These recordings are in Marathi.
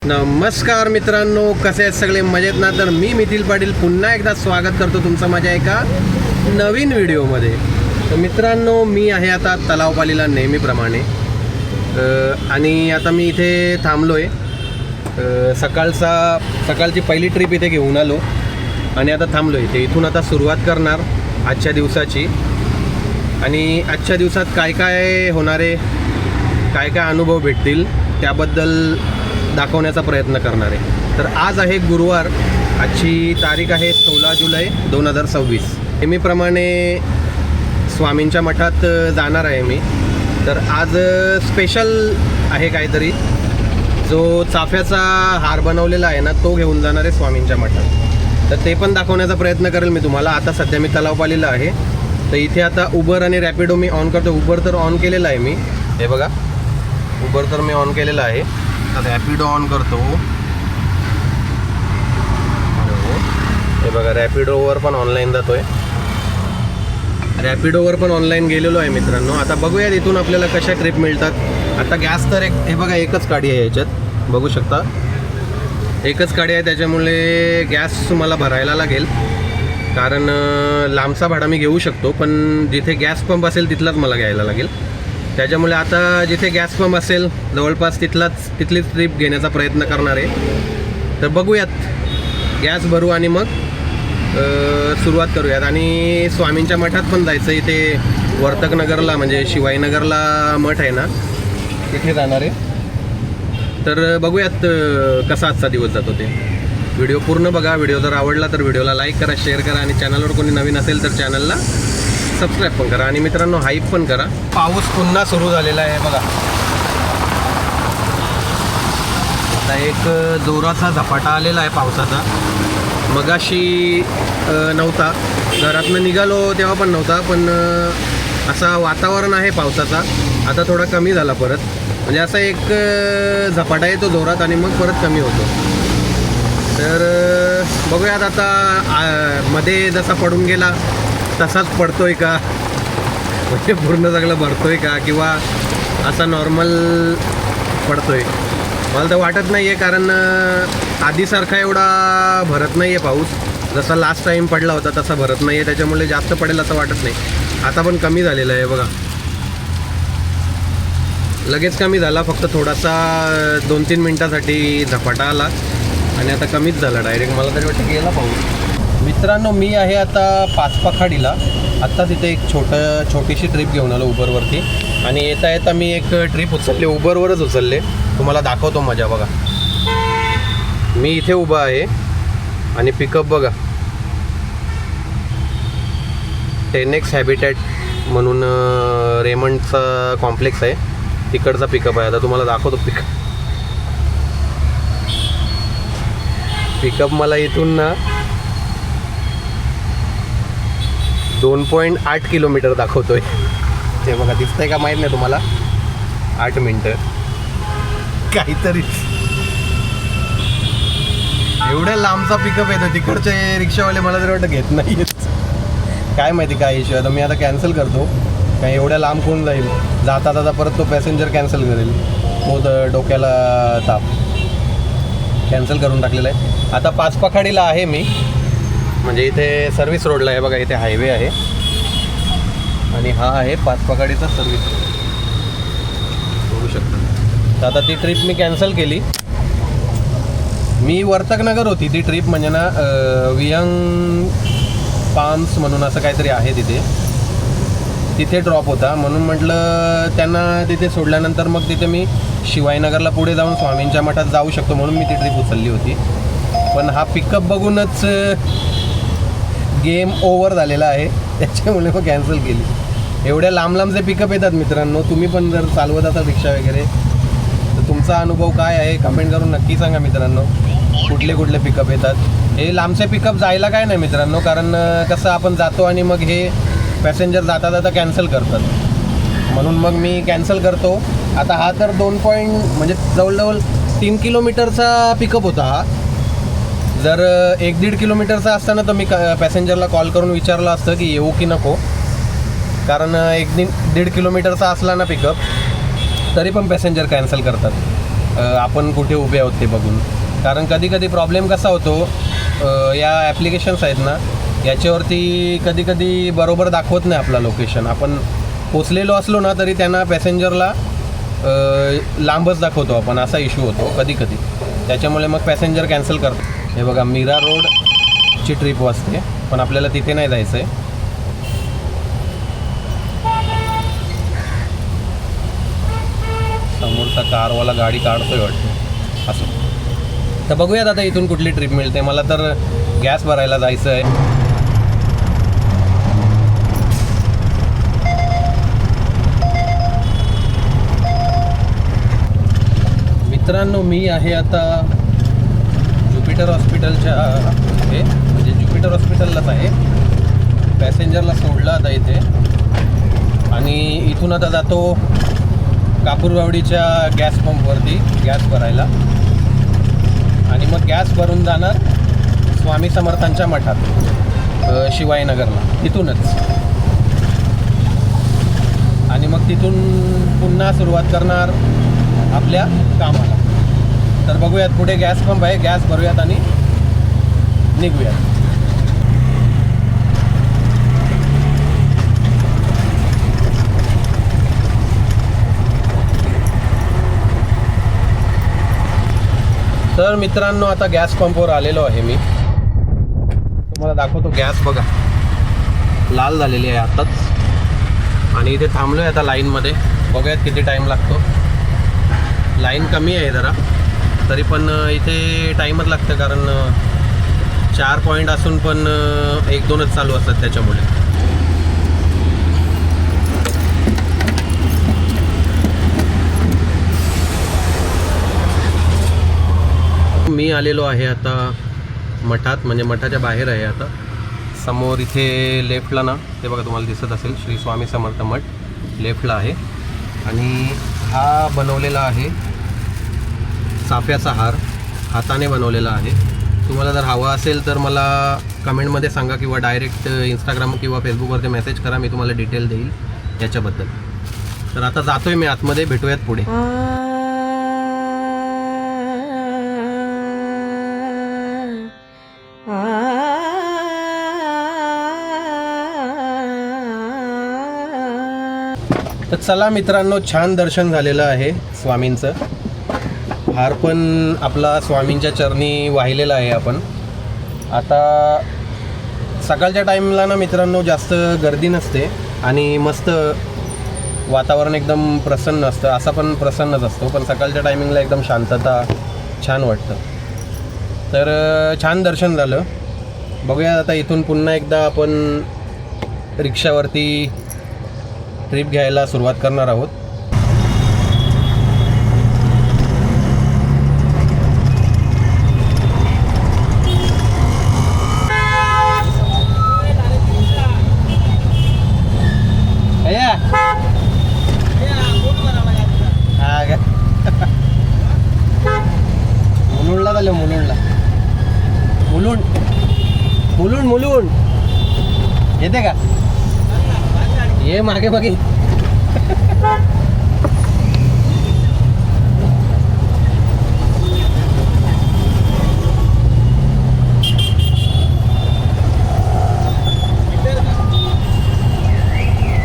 नमस्कार मित्रांनो, कसे आहेत सगळे? मजेत ना? तर मी मिथिल पाटील पुन्हा एकदा स्वागत करतो तुमचं माझ्या एका नवीन व्हिडिओमध्ये. तर मित्रांनो, मी आहे आता तलावपालीला नेहमीप्रमाणे आणि आता मी इथे थांबलो आहे. सकाळची पहिली ट्रिप इथे घेऊन आलो आणि आता थांबलो इथे. इथून आता सुरुवात करणार आजच्या दिवसाची आणि आजच्या दिवसात काय काय होणार आहे, काय काय अनुभव भेटतील त्याबद्दल दाखवण्याचा प्रयत्न करणार आहे. तर आज आहे गुरुवार, आजची तारीख आहे 16 जुलै 2026. नेहमीप्रमाणे स्वामींच्या मठात जाणार आहे मी. तर आज स्पेशल आहे काहीतरी, जो चाफ्याचा हार बनवलेला आहे ना, तो घेऊन जाणार आहे स्वामींच्या मठात. तर ते पण दाखवण्याचा प्रयत्न करेल मी तुम्हाला. आता सध्या मी तलावपालीला आहे. तर इथे आता उबर आणि रॅपिडो मी ऑन करतो. उबर तर ऑन केलेला आहे मी, हे बघा, उबर तर मी ऑन केलेला आहे. आता रॅपिडो ऑन करतो. हे बघा, रॅपिडोवर पण ऑनलाईन जातोय. रॅपिडोवर पण ऑनलाईन गेलेलो आहे मित्रांनो. आता बघूया इथून आपल्याला कशा ट्रिप मिळतात. आता गॅस तर हे बघा, एकच गाडी आहे याच्यात, बघू शकता, एकच गाडी आहे. त्याच्यामुळे गॅस मला भरायला लागेल, कारण लांबचा भाडा मी घेऊ शकतो, पण जिथे गॅस पंप असेल तिथलाच मला घ्यायला लागेल. त्याच्यामुळे आता जिथे गॅस पंप असेल जवळपास तिथलीच ट्रिप घेण्याचा प्रयत्न करणार आहे. तर बघूयात, गॅस भरू आणि मग सुरुवात करूयात. आणि स्वामींच्या मठात पण जायचं. इथे वर्तकनगरला म्हणजे शिवाईनगरला मठ आहे ना, तिथे जाणार आहे. तर बघूयात कसा आजचा दिवस जातो ते. व्हिडिओ पूर्ण बघा. व्हिडिओ जर आवडला तर व्हिडिओला लाईक करा, शेअर करा आणि चॅनलवर कोणी नवीन असेल तर चॅनलला सबस्क्राईब पण करा. आणि मित्रांनो, हाईप पण करा. पाऊस पुन्हा सुरू झालेला आहे बघा. आता एक जोराचा झपाटा आलेला आहे पावसाचा. मगाशी नव्हता, घरातनं निघालो तेव्हा पण नव्हता, पण असा वातावरण आहे पावसाचा. आता थोडा कमी झाला परत, म्हणजे असा एक झपाटा येतो जोरात आणि मग परत कमी होतो. तर बघूयात आता मध्ये जसा पडून गेला तसाच पडतोय का, म्हणजे पूर्ण सगळं भरतोय का, किंवा असा नॉर्मल पडतोय. मला तर वाटत नाही आहे, कारण आधीसारखा एवढा भरत नाही आहे पाऊस. जसा लास्ट टाईम पडला होता तसा भरत नाही आहे. त्याच्यामुळे जास्त पडेल असं वाटत नाही. आता पण कमी झालेलं आहे बघा, लगेच कमी झाला. फक्त थोडासा 2-3 मिनटासाठी झपाटा आला आणि आता कमीच झाला डायरेक्ट. मला तरी वाटतं गेला पाऊस. मित्रांनो, मी आहे आता पाचपाखाडीला. आत्ता तिथे एक छोटीशी ट्रिप घेऊन आलो उबरवरती. आणि येता मी एक ट्रिप उचलली, उबरवरच उचलले. तुम्हाला दाखवतो मजा बघा. मी इथे उभा आहे आणि पिकअप बघा, 10X हॅबिटॅट म्हणून रेमंडचा कॉम्प्लेक्स आहे, तिकडचा पिकअप आहे. आता तुम्हाला दाखवतो पिकअप मला इथून ना 2.8 किलोमीटर दाखवतोय. ते बघा, दिसतंय का माहीत नाही तुम्हाला. 8 मिनटं काहीतरी. एवढ्या लांबचा पिकअप येतो. तिकडचे रिक्षावाले मला तरी वाटतं घेत नाही, काय माहिती काय इश्यू. आता मी आता कॅन्सल करतो, काय एवढ्या लांब कोण जाईल. जाता परत तो पॅसेंजर कॅन्सल करेल, तो डोक्याला ताप. कॅन्सल करून टाकलेलं आहे. आता पाचपाखाडीला आहे मी, म्हणजे इथे सर्व्हिस रोडला आहे बघा. इथे हायवे आहे आणि हा आहे पाचपाखाडीचा सर्व्हिस रोड, बघू शकता. तर आता ती ट्रिप मी कॅन्सल केली. मी वर्तकनगर होती ती ट्रिप, म्हणजे ना वियंग पाम्स म्हणून असं काहीतरी आहे तिथे ड्रॉप होता. म्हणून म्हटलं त्यांना तिथे सोडल्यानंतर मग तिथे मी शिवाईनगरला पुढे जाऊन स्वामींच्या मठात जाऊ शकतो, म्हणून मी ती ट्रिप उचलली होती. पण हा पिकअप बघूनच गेम ओव्हर झालेला आहे, त्याच्यामुळे मग कॅन्सल केली. एवढ्या लांबचे पिकअप येतात मित्रांनो. तुम्ही पण जर चालवत असाल रिक्षा वगैरे तर तुमचा अनुभव काय आहे कमेंट करून नक्की सांगा मित्रांनो. कुठले पिकअप येतात. हे लांबचे पिकअप जायला काय नाही मित्रांनो, कारण कसं आपण जातो आणि मग हे पॅसेंजर जाता कॅन्सल करतात, म्हणून मग मी कॅन्सल करतो. आता हा तर म्हणजे जवळजवळ 3 किलोमीटरचा पिकअप होता हा. जर 1-1.5 किलोमीटरचा असताना तर मी पॅसेंजरला कॉल करून विचारलं असतं की येऊ की नको, कारण 1-1.5 किलोमीटरचा असला ना पिकअप तरी पण पॅसेंजर कॅन्सल करतात. आपण कुठे उभे आहोत ते बघून. कारण कधी कधी प्रॉब्लेम कसा होतो, या ॲप्लिकेशन्स आहेत ना याच्यावरती कधी कधी बरोबर दाखवत नाही आपला लोकेशन. आपण पोचलेलो असलो ना तरी त्यांना पॅसेंजरला लांबच दाखवतो आपण, असा इश्यू होतो कधी कधी. त्याच्यामुळे मग पॅसेंजर कॅन्सल करतो. हे बघा मीरा रोडची ट्रिप वाजते, पण आपल्याला तिथे नाही जायचं आहे. समोरचा कारवाला गाडी काढतोय वाटतं असं. तर बघूयात आता इथून कुठली ट्रिप मिळते. मला तर गॅस भरायला जायचं आहे. मित्रांनो मी आहे आता ज्युपिटर हॉस्पिटलच्या म्हणजे ज्युपिटर हॉस्पिटललाच आहे. पॅसेंजरला सोडलं आता इथे आणि इथून आता जातो कापूरबावडीच्या गॅस पंपवरती गॅस भरायला आणि मग गॅस भरून जाणार स्वामी समर्थांच्या मठात शिवाजीनगरला तिथूनच. आणि मग तिथून पुन्हा सुरुवात करणार आपल्या कामाला. तर बघूयात पुढे गॅस पंप आहे, गॅस भरूयात आणि निघूयात. तर मित्रांनो आता गॅस पंपवर आलेलो आहे मी. तुम्हाला दाखवतो गॅस बघा लाल झालेली आहे आताच. आणि इथे थांबलो आहे आता लाईनमध्ये. बघूयात किती टाईम लागतो. लाईन कमी आहे जरा, तरी पण इथे टाईमच लागतं कारण 4 पॉईंट असून पण 1-2च चालू असतात त्याच्यामुळे. मी आलेलो आहे आता मठात, म्हणजे मठाच्या बाहेर आहे आता. समोर इथे लेफ्टला ना ते बघा तुम्हाला दिसत असेल श्री स्वामी समर्थ मठ लेफ्टला आहे. आणि हा बनवलेला आहे चाफ्याचा हार, हाताने बनवलेला आहे. तुम्हाला जर हवा असेल तर मला कमेंटमध्ये सांगा किंवा डायरेक्ट इंस्टाग्राम किंवा फेसबुकवरती मेसेज करा, मी तुम्हाला डिटेल देईल याच्याबद्दल. तर आता जातोय मी आतमध्ये, भेटूयात पुढे. तर चला मित्रांनो, छान दर्शन झालेलं आहे स्वामींचं. हार पण आपला स्वामींच्या चरणी वाहिलेला आहे आपण. आता सकाळच्या टाईमला ना मित्रांनो जास्त गर्दी नसते आणि मस्त वातावरण एकदम प्रसन्न असतं. असा पण प्रसन्नच असतो, पण सकाळच्या टायमिंगला एकदम शांतता, छान वाटतं. तर छान दर्शन झालं. बघूया आता इथून पुन्हा एकदा आपण रिक्षावरती ट्रिप घ्यायला सुरुवात करणार आहोत. मुलुंडला झालं, मुलुंडला मुलुंड येते का? ये मागे मागे.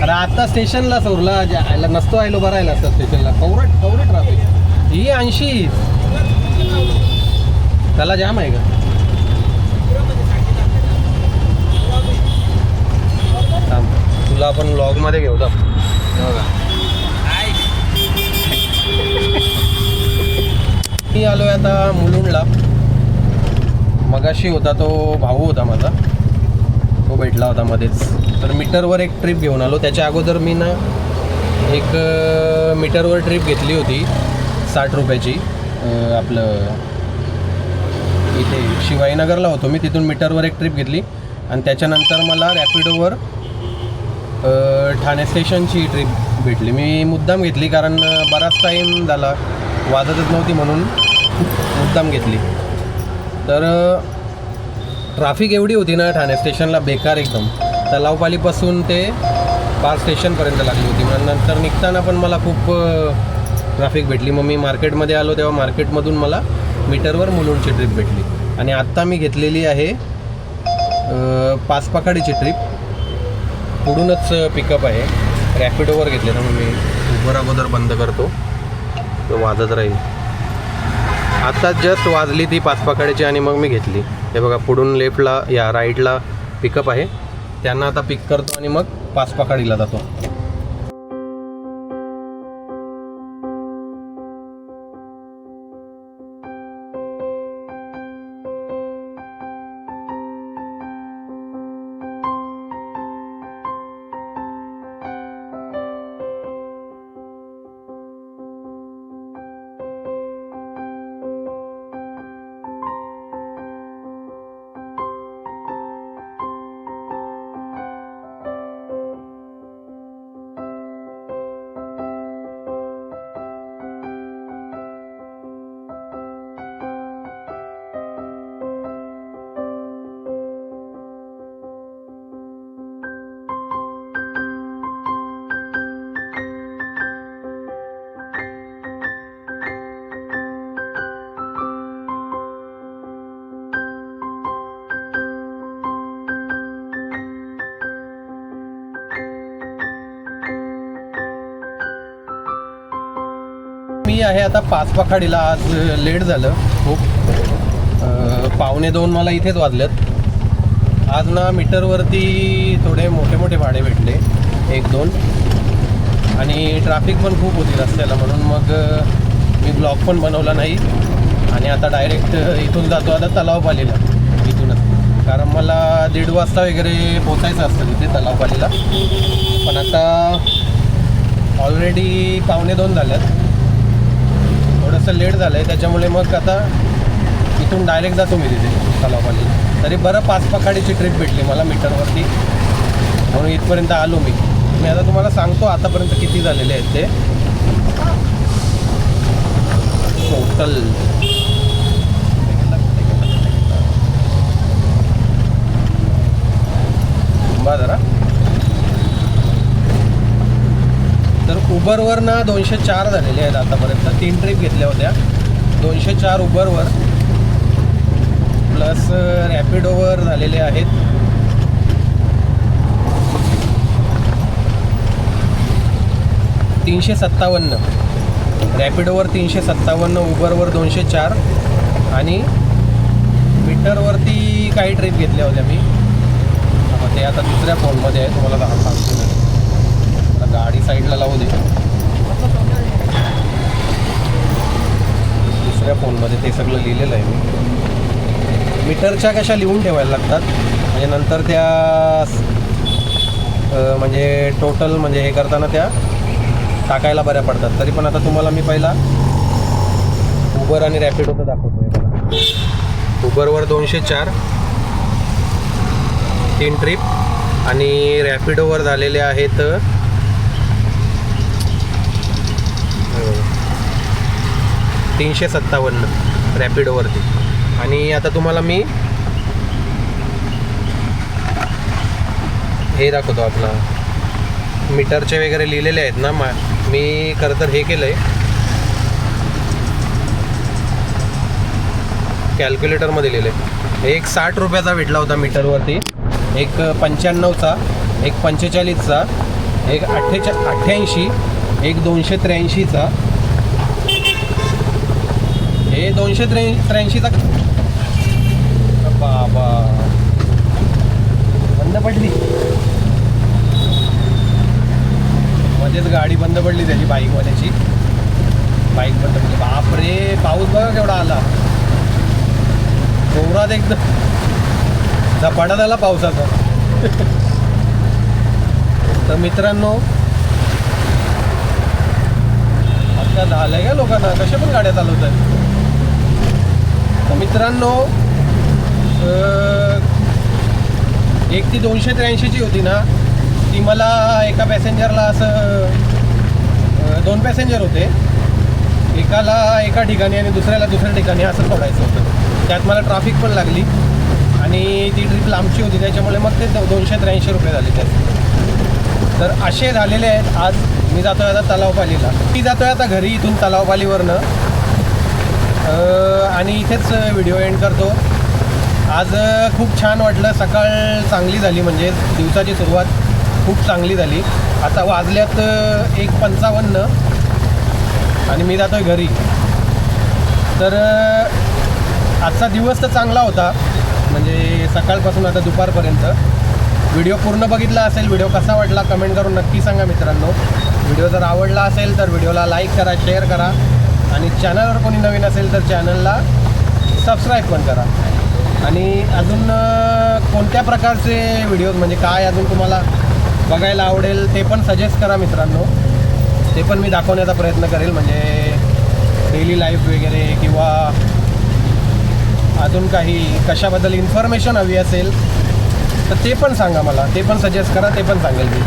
अरे आता स्टेशनला सोरला जायला नसतो आयलो भरायला असतं स्टेशनला. कवरट ट्राफिक ही 80 त्याला जाम आहे का? तुला आपण व्लॉगमध्ये घेऊ. बघा मी आलो आहे आता मुलुंडला. मगाशी होता तो भाऊ होता माझा, तो भेटला होता मध्येच. तर मीटरवर एक ट्रिप घेऊन आलो. त्याच्या अगोदर मी ना एक मीटरवर ट्रिप घेतली होती 60 रुपयाची. आपलं इथे शिवाजीनगरला होतो मी, तिथून मीटरवर एक ट्रिप घेतली. आणि त्याच्यानंतर मला रॅपिडोवर ठाणे स्टेशनची ट्रिप भेटली. मी मुद्दाम घेतली कारण बराच टाईम झाला वाजतच नव्हती म्हणून मुद्दाम घेतली. तर ट्रॅफिक एवढी होती ना ठाणे स्टेशनला, बेकार एकदम. तलावपालीपासून ते पार स्टेशनपर्यंत लागली होती. नंतर निघताना पण मला खूप ट्रॅफिक भेटली. मग मी मार्केटमध्ये आलो तेव्हा मार्केटमधून मला मीटरवर मुलुंडची ट्रिप भेटली. आणि आत्ता मी घेतलेली आहे पाचपाखाडीची ट्रिप. पुढूनच पिकअप आहे. रॅपिडोवर घेतले ना, मग मी उबर अगोदर बंद करतो, तो वाजत राहील. आत्ताच जस्ट वाजली ती पाचपाखाडीची आणि मग मी घेतली. हे बघा, पुढून लेफ्टला या राईटला पिकअप आहे. त्यांना आता पिक करतो आणि मग पाचपाखाडीला जातो. मी आहे आता पाचपाखाडीला. आज लेट झालं खूप, 1:45 मला इथेच वाजलेत. आज ना मीटरवरती थोडे मोठे मोठे भाडे भेटले, 1-2, आणि ट्रॅफिक पण खूप होती रस्त्याला, म्हणून मग मी ब्लॉग पण बनवला नाही. आणि आता डायरेक्ट इथून जातो आता तलावपालीला इथूनच, कारण मला 1:30 वाजता वगैरे पोचायचं असतं तिथे तलावपालीला. पण आता ऑलरेडी 1:45 झाल्यात, थोडंसं लेट झालं आहे, त्याच्यामुळे मग आता इथून डायरेक्ट जातो मी तिथे तलावपालीला. तरी बरं पाचपाखाडीची ट्रिप भेटली मला मीटरवरती, म्हणून इथपर्यंत आलो मी. मी आता तुम्हाला सांगतो आतापर्यंत किती झालेले आहेत ते टोटल. जरा तर उबरवर ना 204 झालेले आहेत आतापर्यंत. 3 ट्रिप घेतल्या होत्या, 204 उबरवर, प्लस रॅपिडोवर झालेले आहेत 357. रॅपिडोवर 357, उबरवर 204, आणि मीटरवरती काही ट्रिप घेतल्या होत्या मी. ते आता दुसऱ्या फोनमध्ये आहे, तुम्हाला सांगतो मी. गाडी साईडला लावू दे. दुसऱ्या फोनमध्ये ते सगळं लिहिलेलं आहे मी. मीटरच्या कशा लिहून ठेवायला लागतात, म्हणजे नंतर त्या म्हणजे टोटल म्हणजे हे करताना त्या टाकायला बऱ्या पडतात. तरी पण आता तुम्हाला मी पहिला उबर आणि रॅपिडोचं दाखवतो आहे बघा. उबरवर 204, 3 ट्रिप, आणि रॅपिडोवर झालेले आहेत 357 रॅपिडोवरती. आणि आता तुम्हाला मी हे दाखवतो, आपला मीटरचे वगैरे लिहिलेले आहेत ना. मी खरं तर हे केलं आहे, कॅल्क्युलेटरमध्ये लिहिलं आहे. एक 60 रुपयाचा भेटला होता मीटरवरती, एक 95चा, एक 45चा, एक 88, एक 283चा. हे 283चा बाबा बंद पडली, मध्येच गाडी बंद पडली त्याची, बाईकवाल्याची बाईक बंद पडली. बापरे, पाऊस बघा केवढा आला, जोरात एकदम झपाटा झाला पावसाचा. तर मित्रांनो, आता झालंय का लोकांना, कशा पण गाड्या चालवतात. तर मित्रांनो, एक ती 283ची होती ना, ती मला एका पॅसेंजरला असं 2 पॅसेंजर होते, एकाला एका ठिकाणी आणि दुसऱ्याला दुसऱ्या ठिकाणी असं सोडायचं होतं. त्यात मला ट्रॅफिक पण लागली आणि ती ट्रिप लांबची होती, त्याच्यामुळे मग ते 283 रुपये झाले त्याचे. तर असे झालेले आहेत आज मी जातो आहे आता तलावपालीला. मी जातो आहे आता घरी इथून तलावपालीवरनं आणि इथेच व्हिडिओ एंड करतो. आज खूप छान वाटलं. सकाळ चांगली झाली, म्हणजे दिवसाची सुरुवात खूप चांगली झाली. आता वाजल्यात 1:55 आणि मी जातो आहे घरी. तर आजचा दिवस तर चांगला होता, म्हणजे सकाळपासून आता दुपारपर्यंत. व्हिडिओ पूर्ण बघितला असेल. व्हिडिओ कसा वाटला कमेंट करून नक्की सांगा मित्रांनो. व्हिडिओ जर आवडला असेल तर व्हिडिओला लाईक करा, शेअर करा आणि चॅनलवर कोणी नवीन असेल तर चॅनलला सबस्क्राईब पण करा. आणि अजून कोणत्या प्रकारचे व्हिडिओज, म्हणजे काय अजून तुम्हाला बघायला आवडेल ते पण सजेस्ट करा मित्रांनो. ते पण मी दाखवण्याचा प्रयत्न करेल, म्हणजे डेली लाईफ वगैरे किंवा अजून काही कशाबद्दल इन्फॉर्मेशन हवी असेल तर ते पण सांगा मला. ते पण सजेस्ट करा, ते पण सांगेल मी.